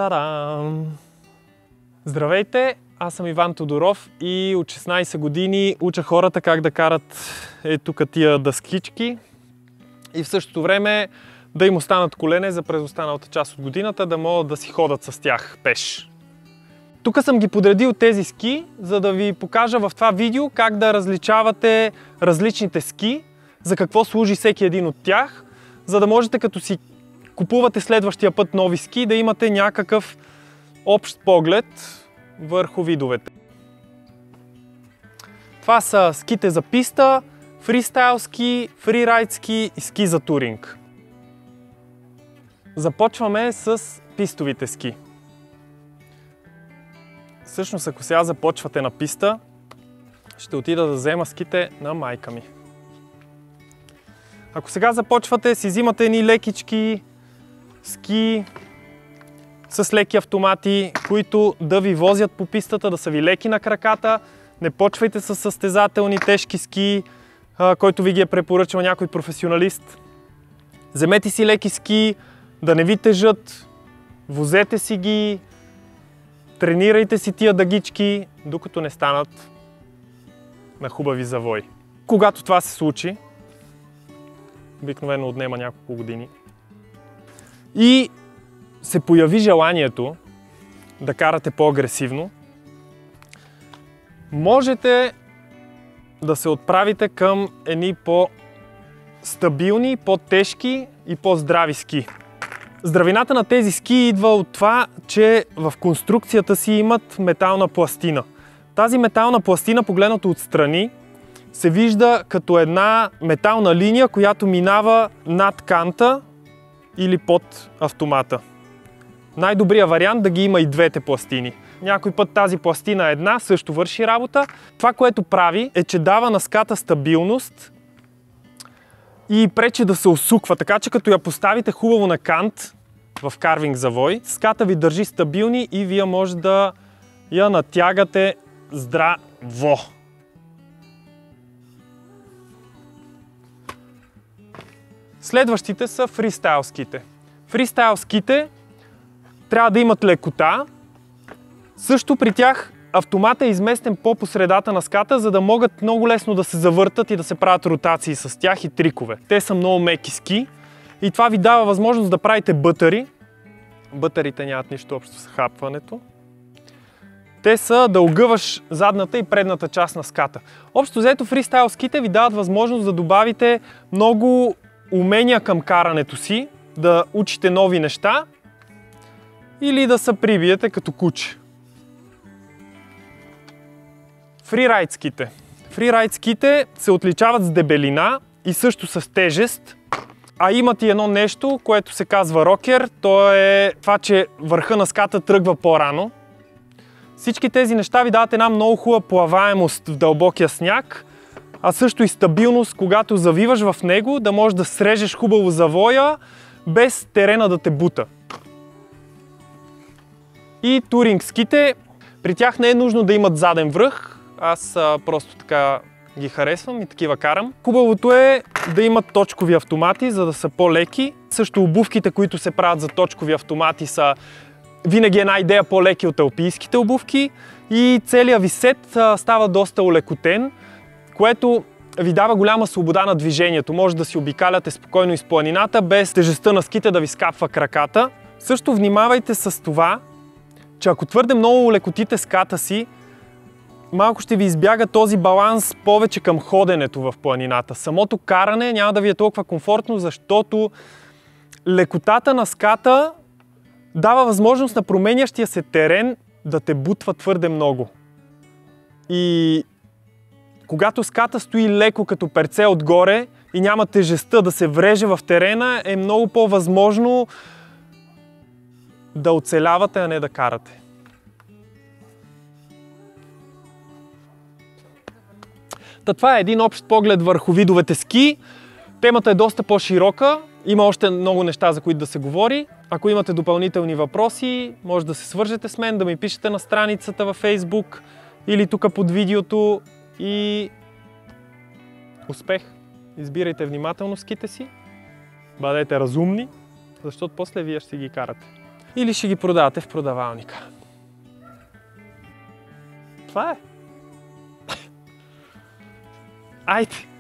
Та-дам! Здравейте, аз съм Иван Тодоров и от 16 години уча хората как да карат тук тия дъскички и в същото време да им останат колене за през останалата част от годината, да могат да си ходят с тях пеш. Тук съм ги подредил тези ски, за да ви покажа в това видео как да различавате различните ски, за какво служи всеки един от тях, за да можете като си купувате следващия път нови ски, да имате някакъв общ поглед върху видовете. Това са ските за писта, фристайл ски, фрирайд ски и ски за туринг. Започваме с пистовите ски. Всъщност, ако сега започвате на писта, ще отида да взема ските на майка ми. Ако сега започвате, си взимате едни лекички ски с леки автомати, които да ви возят по пистата, да са ви леки на краката. Не почвайте с състезателни тежки ски, който ви ги е препоръчал някой професионалист. Вземете си леки ски, да не ви тежат, возете си ги, тренирайте си тия дъгички, докато не станат на хубави завои. Когато това се случи, обикновено отнема няколко години, и се появи желанието да карате по-агресивно, можете да се отправите към едни по-стабилни, по-тежки и по-здрави ски. Здравината на тези ски идва от това, че в конструкцията си имат метална пластина. Тази метална пластина, погледнато отстрани, се вижда като една метална линия, която минава над канта или под автомата. Най-добрият вариант да ги има и двете пластини. Някой път тази пластина една също върши работа. Това, което прави, е, че дава на ската стабилност и пречи да се усуква, така че като я поставите хубаво на кант в карвинг завой, ската ви държи стабилни и вие може да я натягате здраво. Следващите са фристайл ските. Фристайл ските трябва да имат лекота. Също при тях автоматът е изместен по средата на ската, за да могат много лесно да се завъртат и да се правят ротации с тях и трикове. Те са много меки ски и това ви дава възможност да правите бътъри. Бътърите нямат нищо общо с хапването. Те са да огъваш задната и предната част на ската. Общо взето фристайл ските ви дават възможност да добавите много умения към карането си, да учите нови неща или да се прибиете като куче. Фрирайд ските. Фрирайд ските се отличават с дебелина и също с тежест, а имат и едно нещо, което се казва рокер. То е това, че върха на ската тръгва по-рано. Всички тези неща ви дават една много хубава плаваемост в дълбокия сняг, а също и стабилност, когато завиваш в него, да можеш да срежеш хубаво завоя, без терена да те бута. И туринг ските, при тях не е нужно да имат заден връх, аз просто така ги харесвам и такива карам. Хубавото е да имат точкови автомати, за да са по-леки. Също обувките, които се правят за точкови автомати, са винаги една идея по-леки от алпийските обувки и целият ви сет става доста олекотен, което ви дава голяма свобода на движението. Може да си обикаляте спокойно из планината, без тежестта на ските да ви скапва краката. Също внимавайте с това, че ако твърде много лекотите ската си, малко ще ви избяга този баланс повече към ходенето в планината. Самото каране няма да ви е толкова комфортно, защото лекотата на ската дава възможност на променящия се терен да те бутва твърде много. И когато ската стои леко като перце отгоре и няма тежестта да се вреже в терена, е много по-възможно да оцелявате, а не да карате. Това е един общ поглед върху видовете ски. Темата е доста по-широка. Има още много неща, за които да се говори. Ако имате допълнителни въпроси, може да се свържете с мен, да ми пишете на страницата във Facebook или тук под видеото. И успех! Избирайте внимателно ските си, бъдете разумни, защото после вие ще си ги карате. или ще ги продавате в продавалника. Това е. Айде!